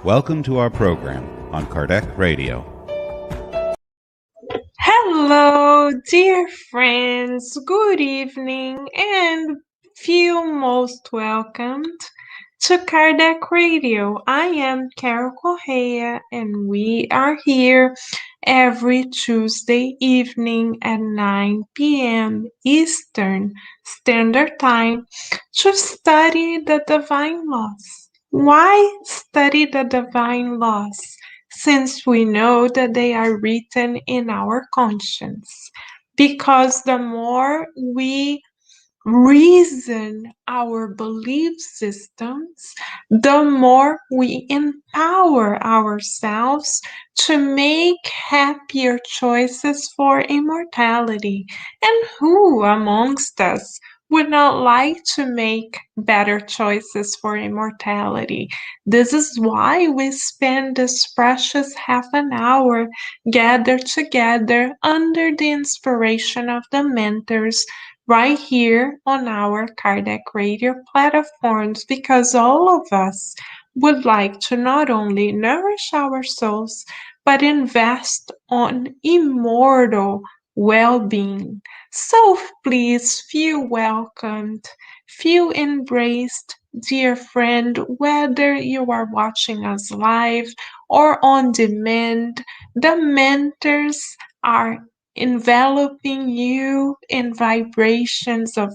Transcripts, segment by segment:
Welcome to our program on Kardec Radio. Hello, dear friends. Good evening and feel most welcomed to Kardec Radio. I am Correa and we are here every Tuesday evening at 9 p.m. Eastern Standard Time to study the divine laws. Why study the divine laws? Since we know that they are written in our conscience. Because the more we reason our belief systems, the more we empower ourselves to make happier choices for immortality. And who amongst us would not like to make better choices for immortality? This is why we spend this precious half an hour gathered together under the inspiration of the mentors right here on our Kardec Radio platforms, because all of us would like to not only nourish our souls, but invest on immortal well-being. So please feel welcomed, feel embraced, dear friend, whether you are watching us live or on demand. The mentors are enveloping you in vibrations of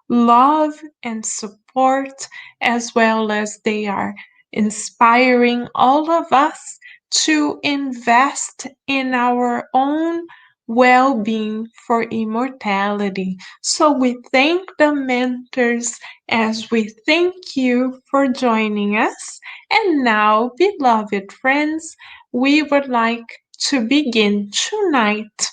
love and support, as well as they are inspiring all of us to invest in our own well-being for immortality. So we thank the mentors as we thank you for joining us. And now, beloved friends, we would like to begin tonight.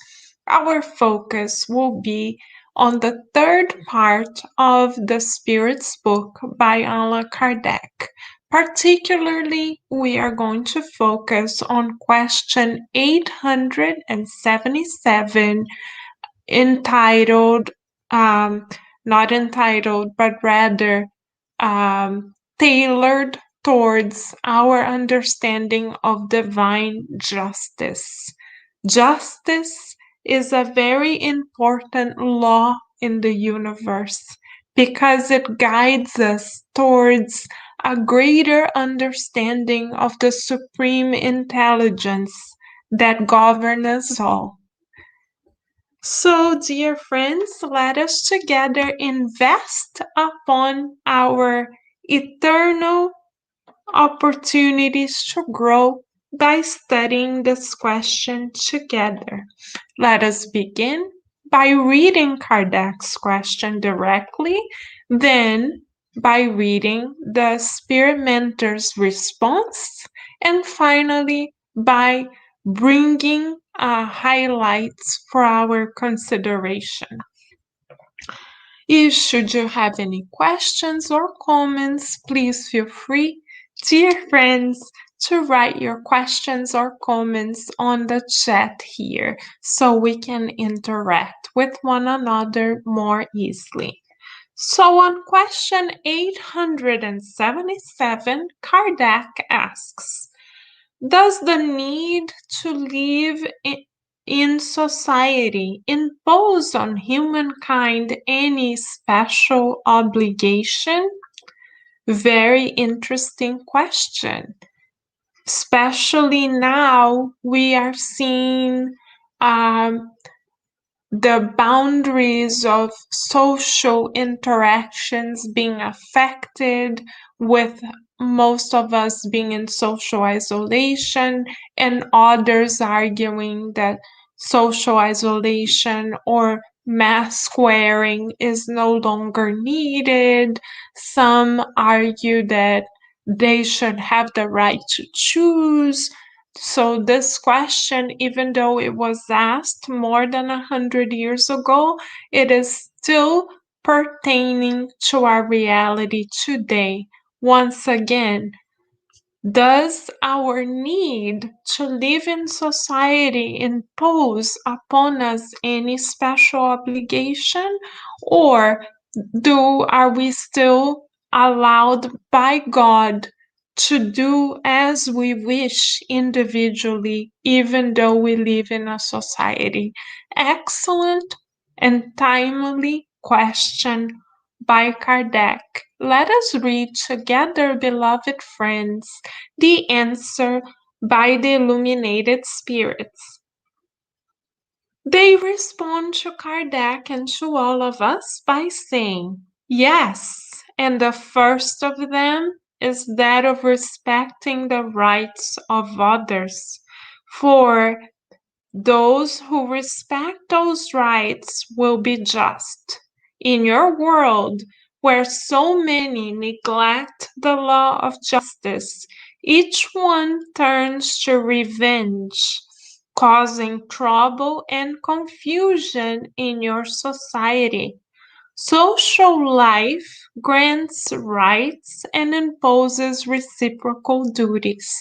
Our focus will be on the third part of the Spirit's Book by Allan Kardec. Particularly, we are going to focus on question 877, entitled, not entitled, but rather tailored towards our understanding of divine justice. Justice is a very important law in the universe because it guides us towards a greater understanding of the supreme intelligence that governs us all. So, dear friends, let us together invest upon our eternal opportunities to grow by studying this question together. Let us begin by reading Kardec's question directly, then by reading the Spirit Mentor's response, and finally by bringing highlights for our consideration. Should you have any questions or comments, please feel free, dear friends, to write your questions or comments on the chat here so we can interact with one another more easily. So on question 877, Kardec asks, does the need to live in society impose on humankind any special obligation? Very interesting question. Especially now we are seeing the boundaries of social interactions being affected, with most of us being in social isolation and others arguing that social isolation or mask wearing is no longer needed. Some argue that they should have the right to choose. So this question, even though it was asked more than 100 years ago, it is still pertaining to our reality today. Once again, does our need to live in society impose upon us any special obligation, or are we still allowed by God to do as we wish individually, even though we live in a society? Excellent and timely question by Kardec. Let us read together, beloved friends, the answer by the illuminated spirits. They respond to Kardec and to all of us by saying, yes, and the first of them is that of respecting the rights of others. For those who respect those rights will be just. In your world, where so many neglect the law of justice, each one turns to revenge, causing trouble and confusion in your society. Social life grants rights and imposes reciprocal duties.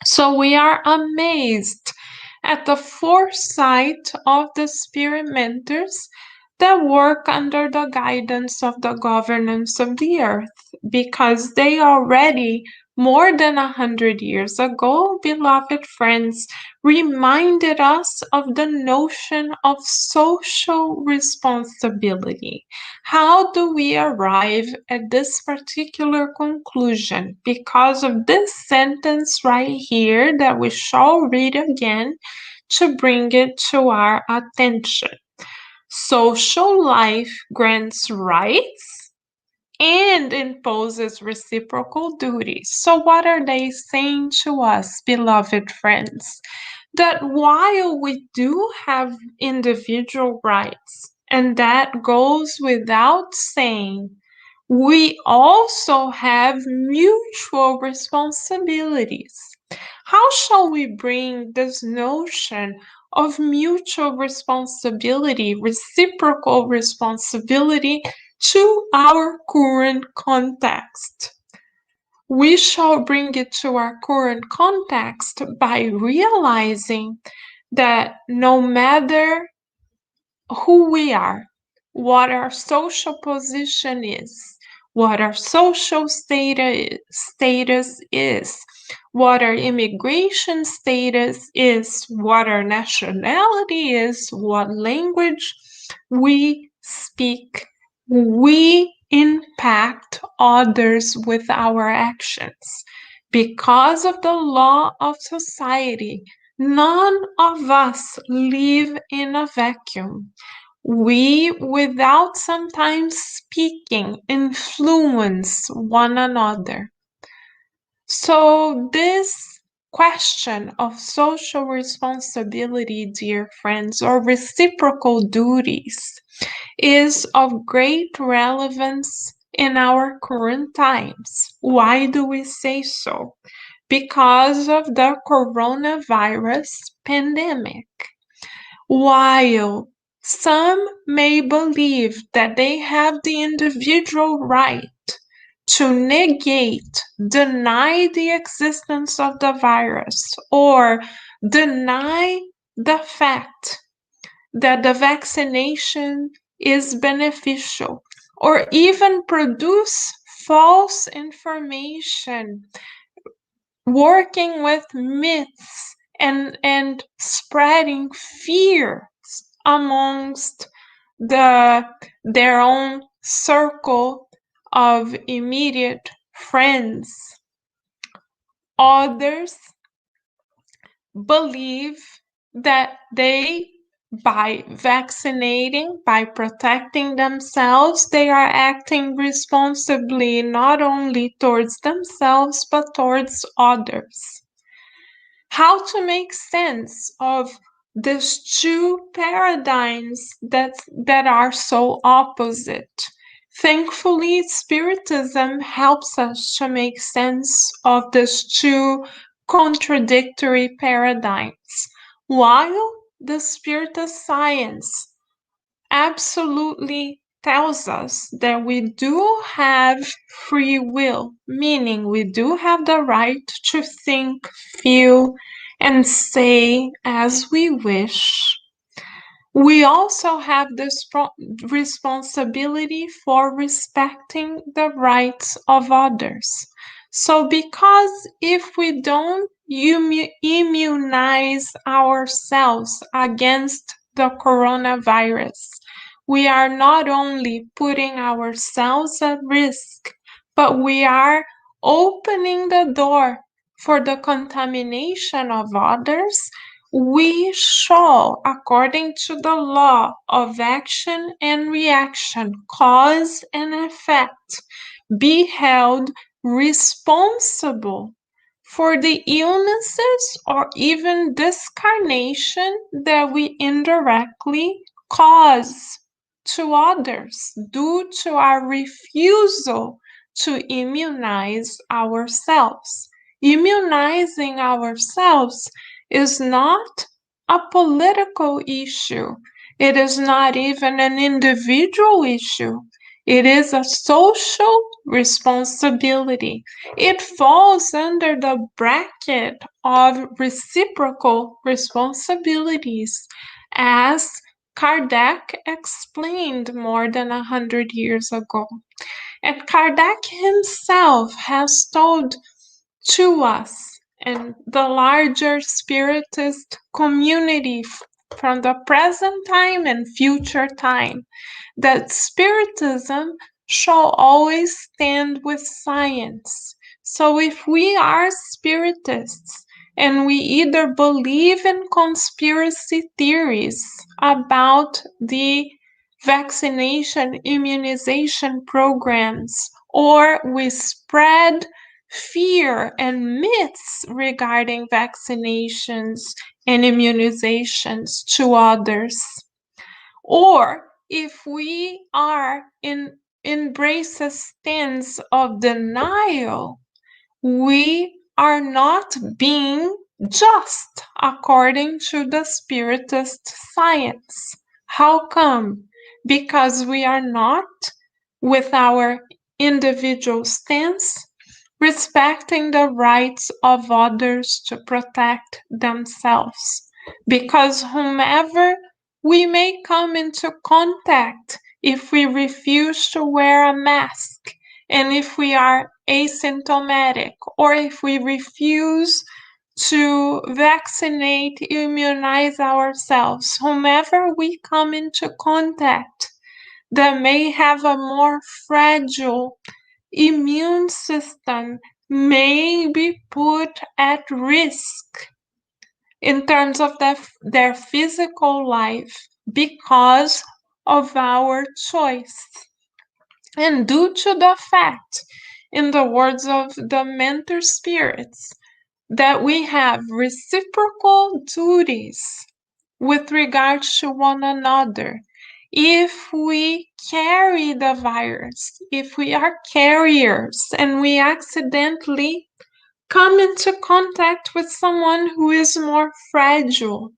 So we are amazed at the foresight of the spirit mentors that work under the guidance of the governance of the earth, because they already, more than 100 years ago, beloved friends, reminded us of the notion of social responsibility. How do we arrive at this particular conclusion? Because of this sentence right here that we shall read again to bring it to our attention. Social life grants rights and imposes reciprocal duties. So, what are they saying to us, beloved friends? That while we do have individual rights, and that goes without saying, we also have mutual responsibilities. How shall we bring this notion of mutual responsibility, reciprocal responsibility, to our current context? We shall bring it to our current context by realizing that no matter who we are, what our social position is, what our social status is, what our immigration status is, what our nationality is, what language we speak, we impact others with our actions. Because of the law of society, none of us live in a vacuum. We, without sometimes speaking, influence one another. So, this question of social responsibility, dear friends, or reciprocal duties, is of great relevance in our current times. Why do we say so? Because of the coronavirus pandemic. While some may believe that they have the individual right to negate, deny the existence of the virus, or deny the fact that the vaccination is beneficial, or even produce false information, working with myths and spreading fear amongst their own circle of immediate friends. Others believe that they, by vaccinating, by protecting themselves, they are acting responsibly not only towards themselves but towards others. How to make sense of these two paradigms that are so opposite? Thankfully, Spiritism helps us to make sense of these two contradictory paradigms, while the Spiritist science absolutely tells us that we do have free will, meaning we do have the right to think, feel, and say as we wish. We also have this responsibility for respecting the rights of others. So, because if we don't immunize ourselves against the coronavirus, we are not only putting ourselves at risk, but we are opening the door for the contamination of others. We shall, according to the law of action and reaction, cause and effect, be held responsible for the illnesses or even discarnation that we indirectly cause to others due to our refusal to immunize ourselves. Immunizing ourselves is not a political issue. It is not even an individual issue. It is a social responsibility. It falls under the bracket of reciprocal responsibilities, as Kardec explained more than 100 years ago. And Kardec himself has told to us and the larger Spiritist community from the present time and future time that Spiritism shall always stand with science. So if we are Spiritists and we either believe in conspiracy theories about the vaccination immunization programs, or we spread fear and myths regarding vaccinations and immunizations to others, or if we are embrace a stance of denial, we are not being just according to the Spiritist science. How come? Because we are not, with our individual stance, respecting the rights of others to protect themselves. Because whomever we may come into contact, if we refuse to wear a mask, and if we are asymptomatic, or if we refuse to vaccinate, immunize ourselves, whomever we come into contact that may have a more fragile immune system may be put at risk in terms of their physical life because of our choice. And due to the fact, in the words of the mentor spirits, that we have reciprocal duties with regards to one another. If we carry the virus, if we are carriers and we accidentally come into contact with someone who is more fragile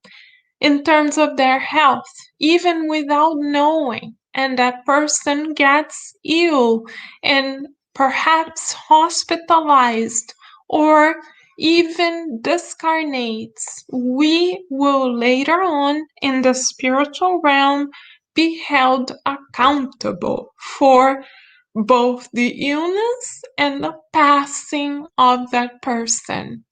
in terms of their health, even without knowing, and that person gets ill and perhaps hospitalized or even discarnates, we will later on in the spiritual realm be held accountable for both the illness and the passing of that person.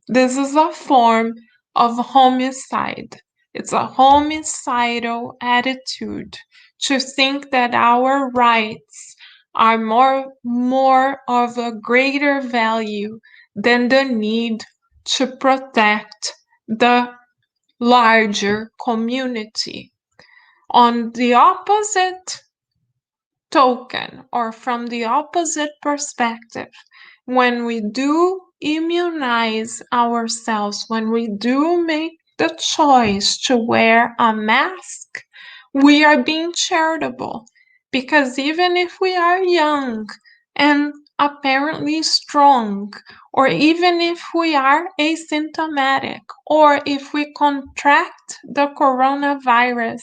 This is a form of homicide. It's a homicidal attitude to think that our rights are more of a greater value than the need to protect the larger community. On the opposite token, or from the opposite perspective, when we do immunize ourselves, when we do make the choice to wear a mask, we are being charitable. Because even if we are young and apparently strong, or even if we are asymptomatic, or if we contract the coronavirus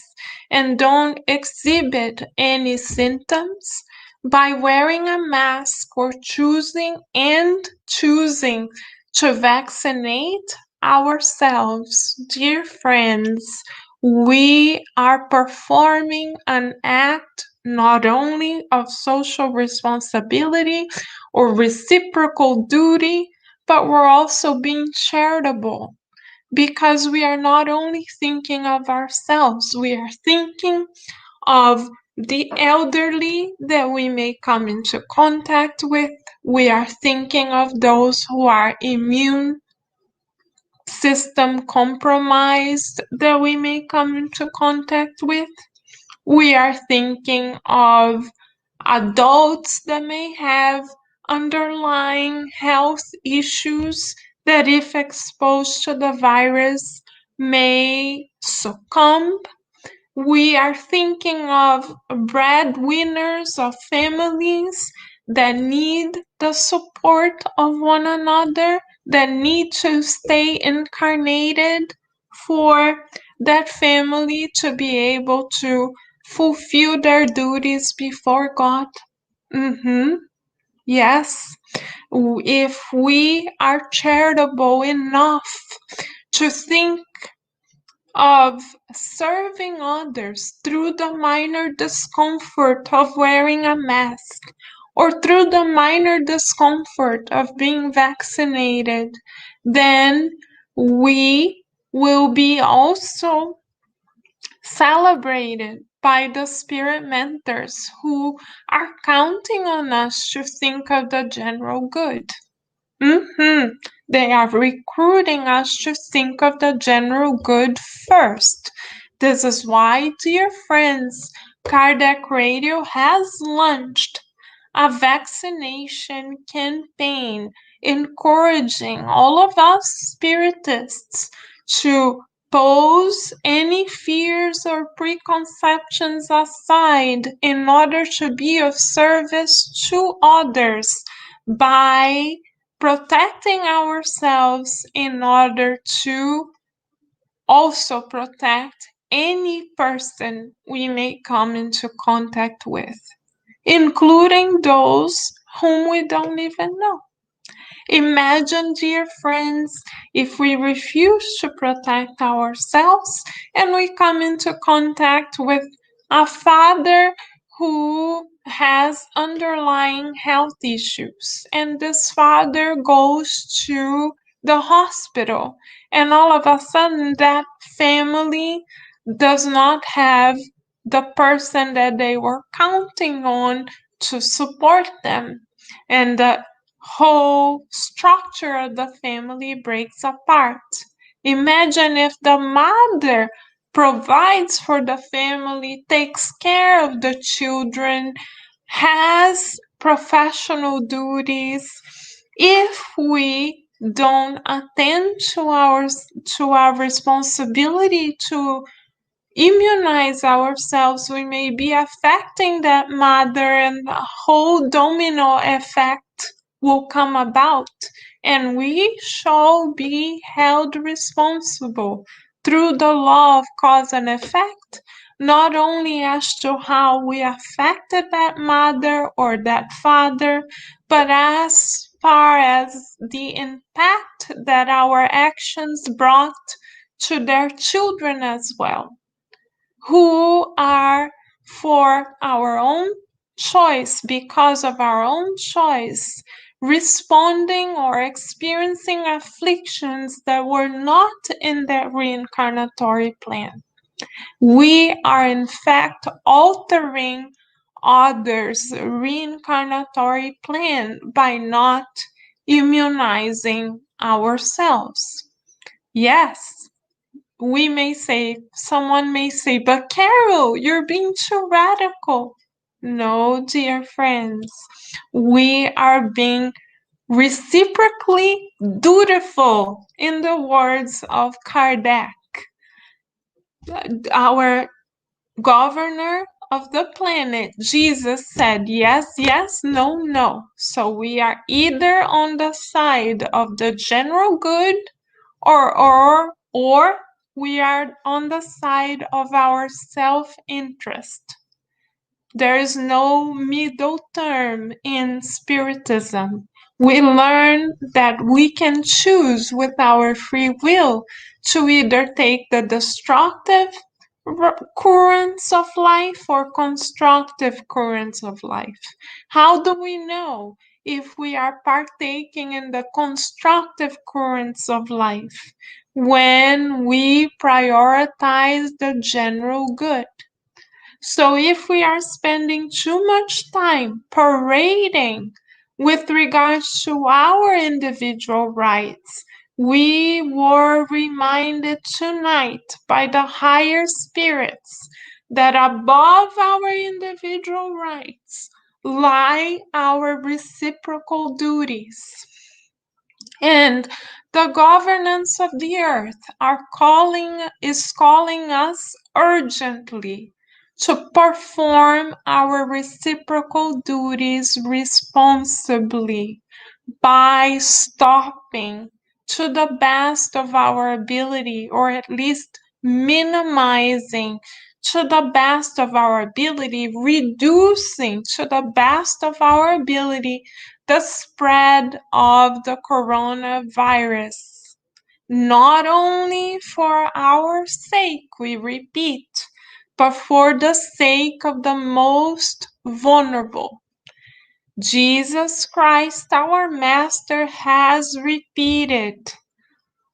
and don't exhibit any symptoms, by wearing a mask or choosing to vaccinate ourselves, dear friends, we are performing an act not only of social responsibility or reciprocal duty, but we're also being charitable because we are not only thinking of ourselves, we are thinking of the elderly that we may come into contact with. We are thinking of those who are immune system compromised that we may come into contact with. We are thinking of adults that may have underlying health issues that, if exposed to the virus, may succumb. We are thinking of breadwinners of families that need the support of one another, that need to stay incarnated for that family to be able to fulfill their duties before God. Yes, if we are charitable enough to think of serving others through the minor discomfort of wearing a mask or through the minor discomfort of being vaccinated, then we will be also celebrated by the spirit mentors who are counting on us to think of the general good. They are recruiting us to think of the general good first. This is why, dear friends, Kardec Radio has launched a vaccination campaign encouraging all of us spiritists to pose any fears or preconceptions aside in order to be of service to others by protecting ourselves in order to also protect any person we may come into contact with, including those whom we don't even know. Imagine, dear friends, if we refuse to protect ourselves and we come into contact with a father who has underlying health issues, and this father goes to the hospital, and all of a sudden that family does not have the person that they were counting on to support them, and the whole structure of the family breaks apart. Imagine if the mother provides for the family, takes care of the children, has professional duties. If we don't attend to our responsibility to immunize ourselves, we may be affecting that mother, and the whole domino effect will come about, and we shall be held responsible through the law of cause and effect, not only as to how we affected that mother or that father, but as far as the impact that our actions brought to their children as well, who are, for our own choice, because of our own choice, responding or experiencing afflictions that were not in their reincarnatory plan. We are, in fact, altering others' reincarnatory plan by not immunizing ourselves. Yes, someone may say, but Carol, you're being too radical. No, dear friends, we are being reciprocally dutiful, in the words of Kardec, our governor of the planet. Jesus said yes, yes, no, no. So we are either on the side of the general good, or we are on the side of our self-interest. There is no middle term in Spiritism. We learn that we can choose with our free will to either take the destructive currents of life or constructive currents of life? How do we know if we are partaking in the constructive currents of life? When we prioritize the general good. So if we are spending too much time parading with regards to our individual rights, we were reminded tonight by the higher spirits that above our individual rights lie our reciprocal duties. And the governance of the earth is calling us urgently to perform our reciprocal duties responsibly by stopping to the best of our ability, or at least minimizing to the best of our ability, reducing to the best of our ability the spread of the coronavirus. Not only for our sake, we repeat, but for the sake of the most vulnerable. Jesus Christ, our Master, has repeated,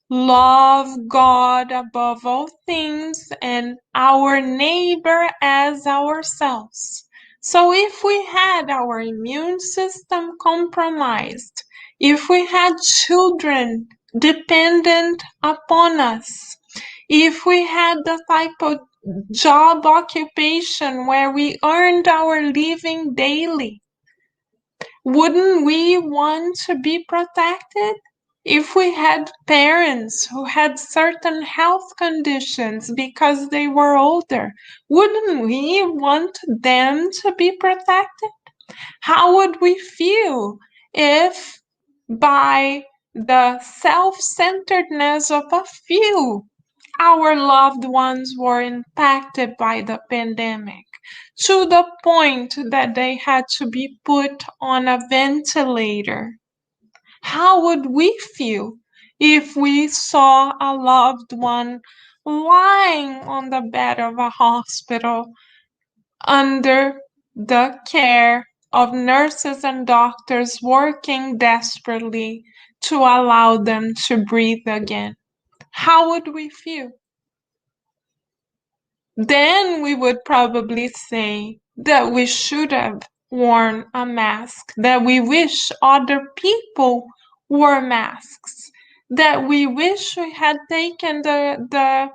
love God above all things and our neighbor as ourselves. So if we had our immune system compromised, if we had children dependent upon us, if we had the type of job occupation where we earned our living daily, wouldn't we want to be protected? If we had parents who had certain health conditions because they were older, wouldn't we want them to be protected? How would we feel if, by the self-centeredness of a few, our loved ones were impacted by the pandemic to the point that they had to be put on a ventilator? How would we feel if we saw a loved one lying on the bed of a hospital under the care of nurses and doctors working desperately to allow them to breathe again? How would we feel? Then we would probably say that we should have worn a mask, that we wish other people wore masks, that we wish we had taken the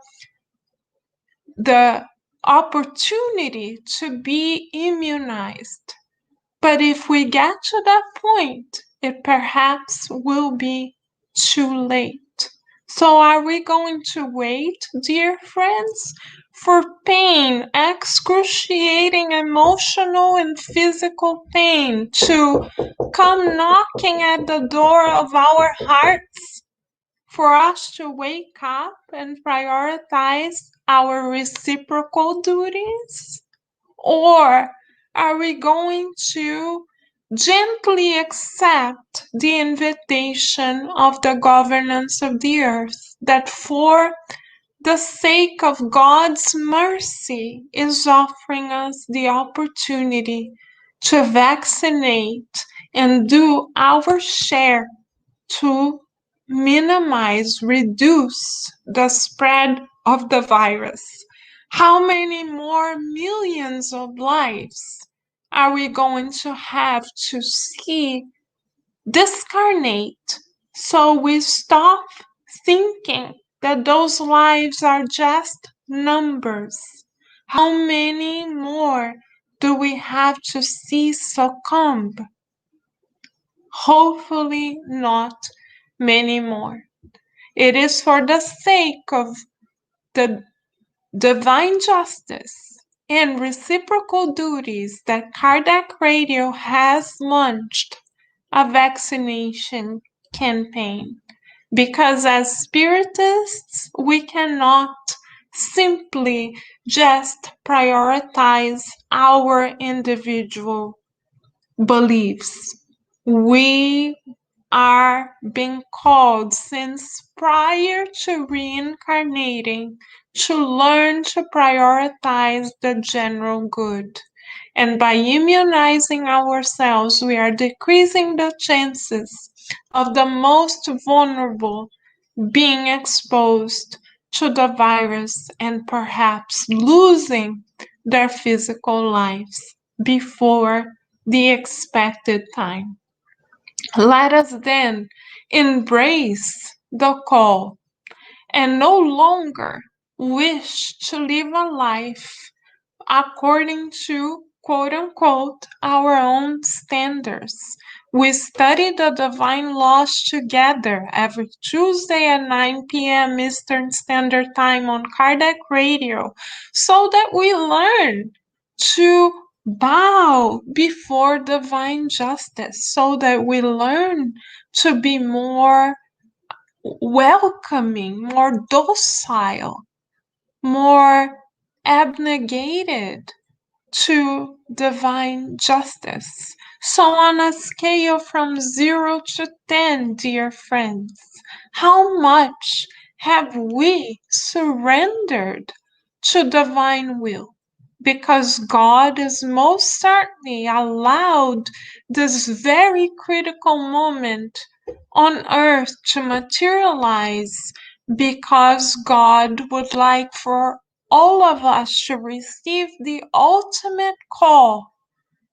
opportunity to be immunized. But if we get to that point, it perhaps will be too late. So are we going to wait, dear friends, for pain, excruciating emotional and physical pain, to come knocking at the door of our hearts for us to wake up and prioritize our reciprocal duties? Or are we going to gently accept the invitation of the governance of the earth that, for the sake of God's mercy, is offering us the opportunity to vaccinate and do our share to minimize, reduce the spread of the virus? How many more millions of lives are we going to have to see discarnate so we stop thinking that those lives are just numbers? How many more do we have to see succumb? Hopefully not many more. It is for the sake of the divine justice and reciprocal duties that Kardec Radio has launched a vaccination campaign. Because as spiritists, we cannot simply just prioritize our individual beliefs. We are being called since prior to reincarnating to learn to prioritize the general good. And by immunizing ourselves, we are decreasing the chances of the most vulnerable being exposed to the virus and perhaps losing their physical lives before the expected time. Let us then embrace the call and no longer wish to live a life according to quote unquote our own standards. We study the divine laws together every Tuesday at 9 p.m. Eastern Standard Time on Kardec Radio so that we learn to bow before divine justice, so that we learn to be more welcoming, more docile, more abnegated to divine justice. So, on a scale from 0 to 10, dear friends, how much have we surrendered to divine will? Because God is most certainly allowed this very critical moment on earth to materialize because God would like for all of us to receive the ultimate call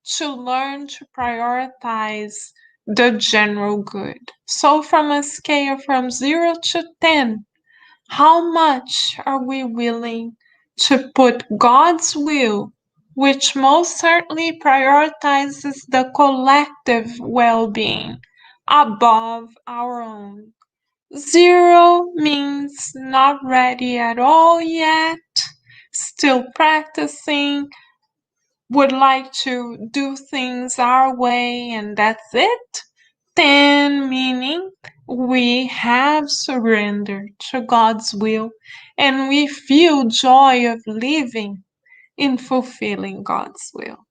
to learn to prioritize the general good. So, from a scale from 0 to 10, how much are we willing to put God's will, which most certainly prioritizes the collective well being, above our own? 0 means not ready at all yet, still practicing, would like to do things our way, and that's it. 10 meaning we have surrendered to God's will and we feel joy of living in fulfilling God's will.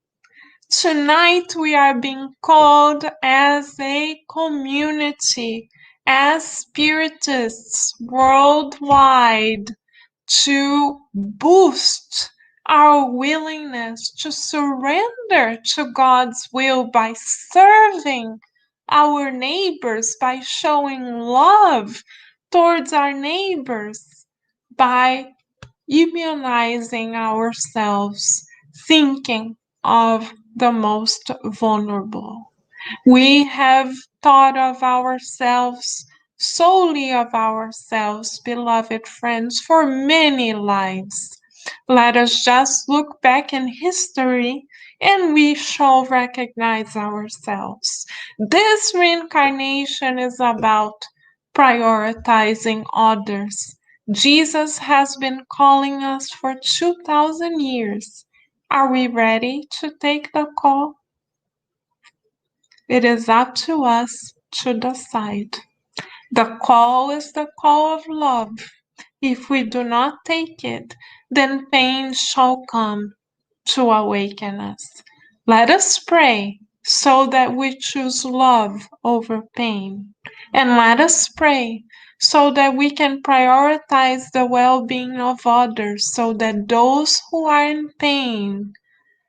Tonight we are being called as a community, as spiritists worldwide, to boost our willingness to surrender to God's will by serving our neighbors, by showing love towards our neighbors, by immunizing ourselves, thinking of the most vulnerable. We have thought of ourselves, solely of ourselves, beloved friends, for many lives. Let us just look back in history and we shall recognize ourselves. This reincarnation is about prioritizing others. Jesus has been calling us for 2,000 years. Are we ready to take the call? It is up to us to decide. The call is the call of love. If we do not take it, then pain shall come to awaken us. Let us pray so that we choose love over pain. And let us pray so that we can prioritize the well-being of others, so that those who are in pain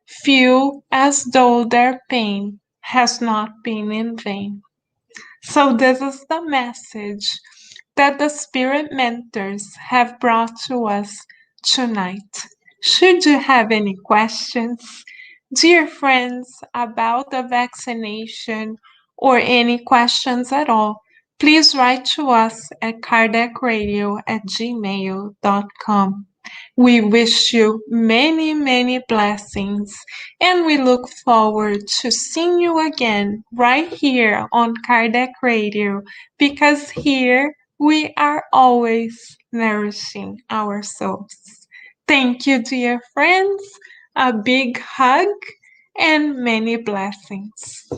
feel as though their pain has not been in vain. So, this is the message that the Spirit Mentors have brought to us tonight. Should you have any questions, dear friends, about the vaccination or any questions at all, please write to us at kardecradio@gmail.com. We wish you many, many blessings, and we look forward to seeing you again right here on Kardec Radio, because here we are always nourishing our souls. Thank you, dear friends. A big hug and many blessings.